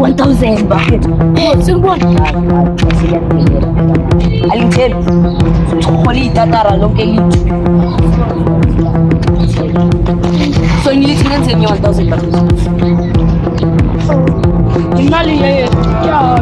1,000 bakit? Sumbon. Aling Chen, chocolate tara lonke litu. So nilithi ngenzeni 1,000 bakit? Imali yeye. Ya,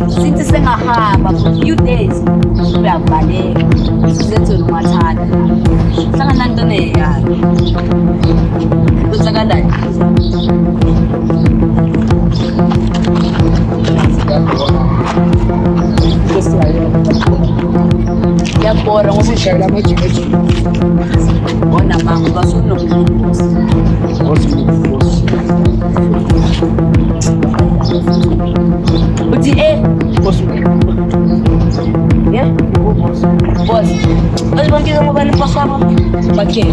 Since sengahamba for few days uyabaleka sizethu nomathanda hlangana ntone ya kuzakalani ya bora ngosishayela amajimeji bona mama basunokubosi uthi boss yeah boss bazibambiza ngoba ni boss wabo bakhe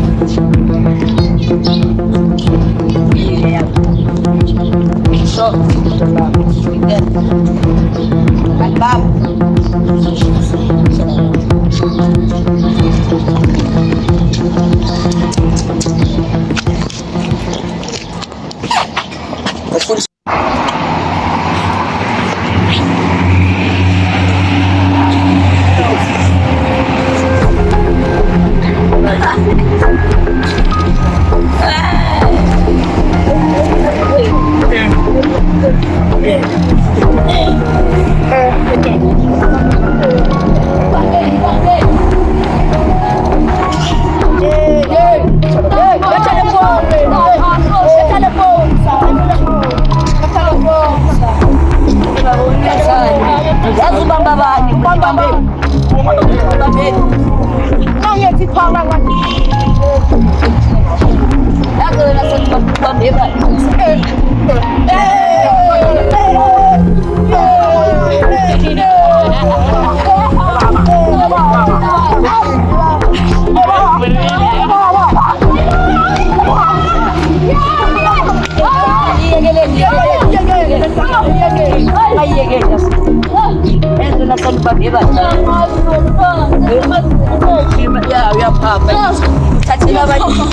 yeah so albab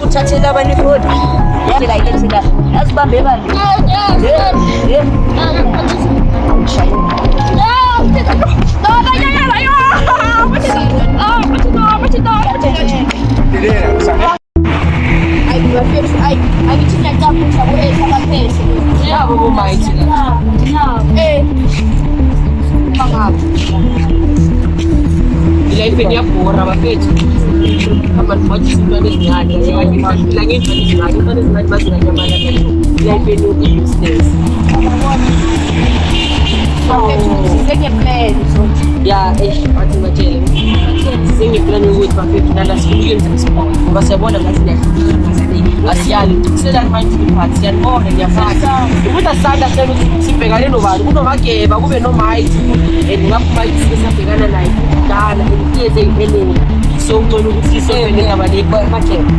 uthathela abanye futhi yela ilethela asibambe bani life ya bora bafethu abantu bathi izinto ezincane la ngenxa ezincane izinto ezincane bazinganyamala life yobusiness sengeplan ya athi batshele sengeplan yokuthi bafethu nala sifikile ngesiport ngoba siyabona ngathi asiyali kusela manje iphathi siyabona ngiyafaka ukuthi asanda sele ukuthi sibhekane nobani kunomageba kube noMighty and ngaphuma isibhekana naye dala iyeze impeleni so ngcono ukuthi isobhele indaba le mageba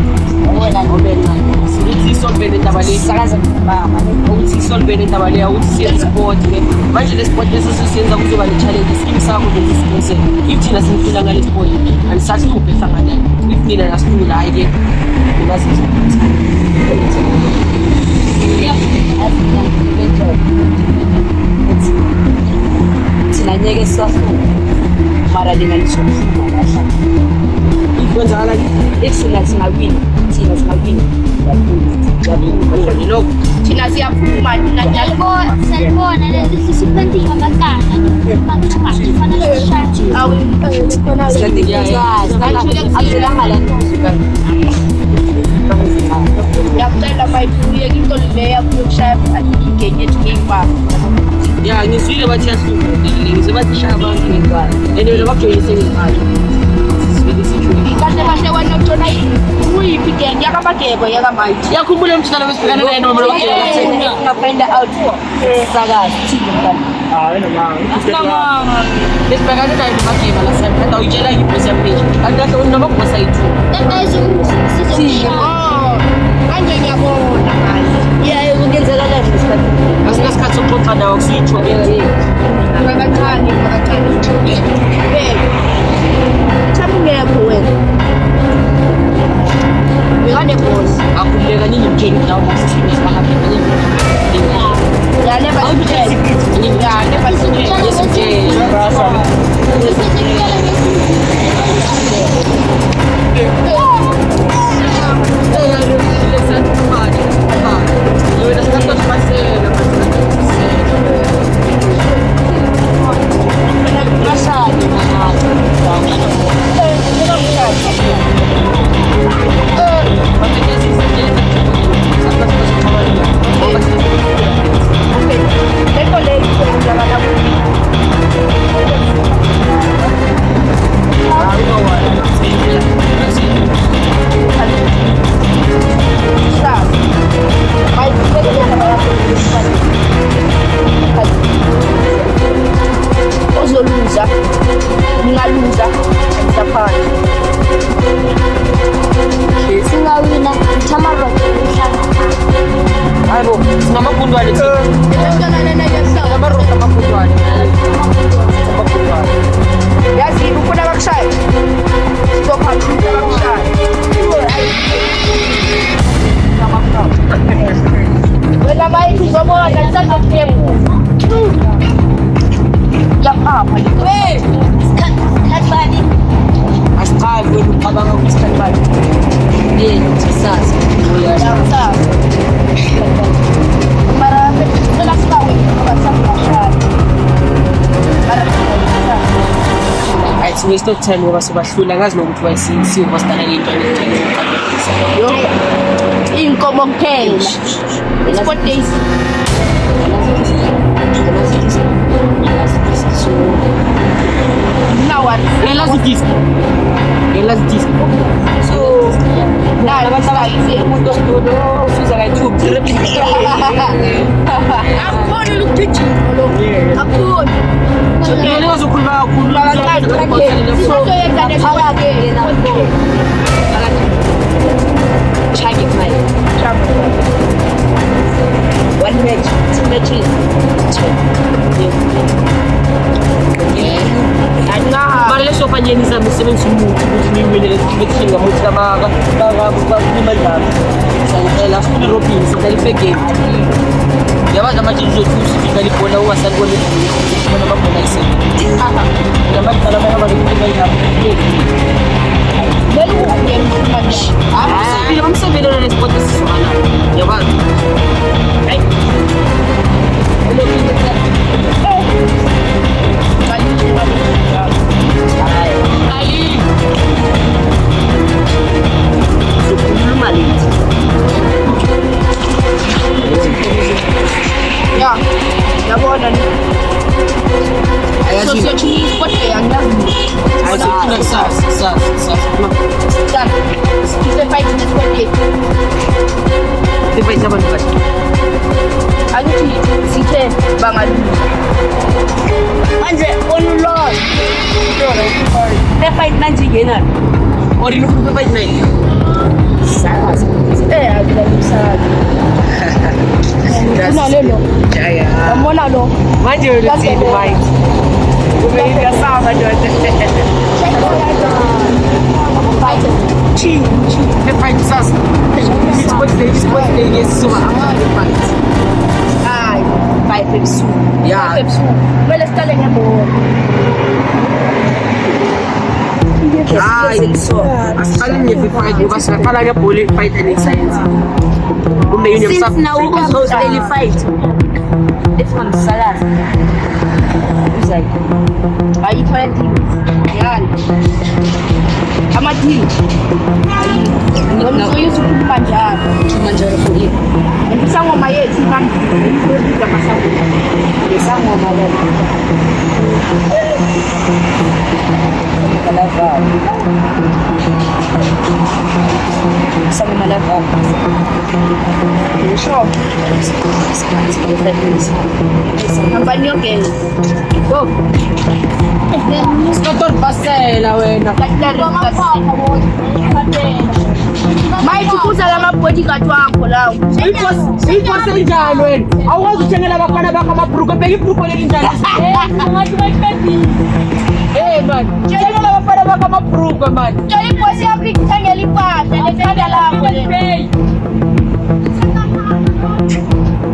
wena ngobela sithi isobhele indaba le sakaza baba ukuthi isobhele indaba le ukuthi siye sport ke manje le sport lesisiyenza kuzoba le challenge skimi sakho lesisiyenze if thina sinifuna ngale sport anisahluphe hlangana if nina nasifuna hayi ke sinanyeke sisafuna mara linganisofuna lahla ikwenza la thina singawini lokho thina siyaphuma salibona lesi sipendiwe Ngiyacela mayibuye into leya yokushaya igenye ethi ngiyibamba. Ya ngizwile bathi yahluka ngize bathishaya abantu ngengane and wena bakujoyise ngemali. Sivele situation. Kahle kahle wena utshona uyiphi gang yakamagebo yakamayithi. Yakhumbula umhlalo besibhekana naye noma bakujela Ngapenda out sakazi thina. Asinamanga. Besibhekana naye nomageba la side. Kanti awuyitshela ngibhosi yampage. Kanti kahle noma kubosa yithi. Manje ngiyabona manje. Yeah, kungenzeka kahle isikhathi. Asinasikhathi sokuxoxa nawe kusitsho ke. Ngakancane. Chamu ngekho wena. Ngane boss. Akhuleka nini mtsheni nawe masisifuna sibahambe nini. Ya never forget. Ya never Ngingaluza ngizaphandle. Singawina Tamara. Hayibo, sinamagundwane thina. Sinamaroka amagundwane. Amagundwane. Yazi ufuna bakushaya. Sizophambisa bakushaya. Wena mayithi uzobona sithatha tempu. Yapapa. Hey, Skatbani. Asiqali wena ucabanga ukuthi isikhathi bani. Sasa. Sasa. Mara sila sawe abasafashaya. Hayi si waste of time ngoba sibahlula ngazi nokuthi wayisiwe wasitana ngento leyo. Yo. Inkomo kuphela. Sport days. Now what? Elazi disco. So now what's like Umuntu osinodo usuza ka YouTube. Akubona ukugijima lo. Akubona. Ngeke uzokhuluma kakhulu. So yenza nesipake. Chaki mali. One match, two matches. Mali lesofanyeni sami sebenza umuthi ukuthi niwine competition ngamuthi kamaka bakulimadlala. Sayicela sifuna Robin sidlala ifair game. Yabaza manje uzothusa ifika libhola ungasalibona ubona babona isebe. Yamadlala bayaba ngelimali. Lelo ngiyena manje. Abasebile bamsebele nesport esizwana. Yabaza. Hayi. Ya, yabona ni. So chinese sport yangazi. Sasa. Done. Kita fight in the sport day. Depois abantu bathi Angithi sithe bangaluza. Manje onulose. the fight manje ingena or inokuba fight night Sakazi. Akulalisa. Una lelo. ya Yabona lo. manje uyathini fight kumele asaba nje the fight sasa sport day yesizuma the fight Ay, 5 ebusuku. Yeah. 5 ebusuku. Kumele siqale ngebhola. hayi asiqale nje fight ngoba singaqala ngebhola fight and science kumbe union Since now we can host daily fight. It's on Salas. Ay, 20. Yan. Amadini. Ngizoyisa ukukhuluma njalo. Manjalo for you. Isangoma yethu phambili. Ngizobika masangoma. Isangoma le. Malava. Sama malava. Sure. Kampanye okay. Go. Skotor pasela wena. Mayitukuza la mabodyguard wakho lawo. Iko senjalo wena. Awuwazi ukuthengela abafana bakho amabhruko phela ibhruko leli njalo. Man. Thengela abafana bakho amabhruko man. Tshela ibosi yakho ikuthengela impahla lekhanda lakho le.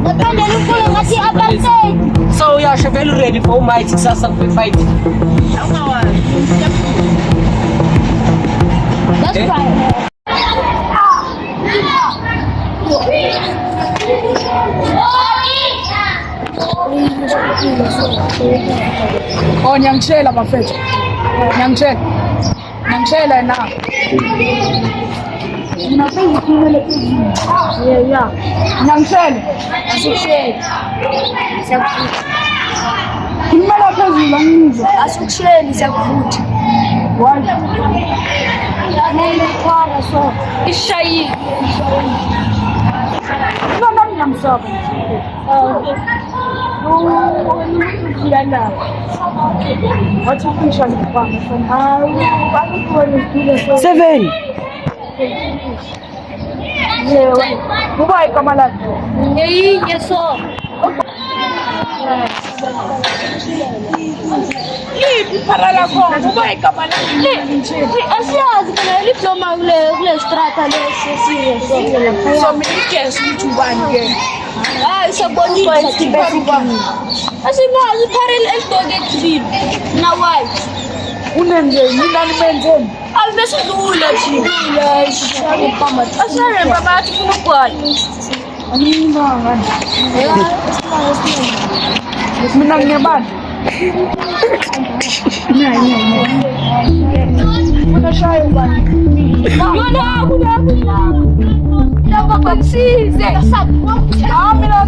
Nakandela unkulu ngathi apartheid. So uyasho vele ready for umighty kusasa kwi-fight. That's right. Oh, Nyangshela bafethu. Nyangshela na. Unafanya kimele kizini. Yeah. Nyangshela. Asikusheli. Kimela phezulu angizo. Asikusheli siyakuvuthwa. Why? Nene kwara so. Ishayile. Noma ngiyamsaba. Wathi ufisha ngipanga from how 7. kuba igama lakhe Ngeyinye so. liphi iphara lakho kuba igama lakhe Asiyazi kana liploma kule strata lesi so minikesi ukuthi ubani ke hayi sabonile asimazi parallel eldoge green na white unenze mina nimenzeni abesidlula thina shaqama asare baba athi funa ukugwala anina mina ngiyabani unashaya ubani yona kuna lava baksize mina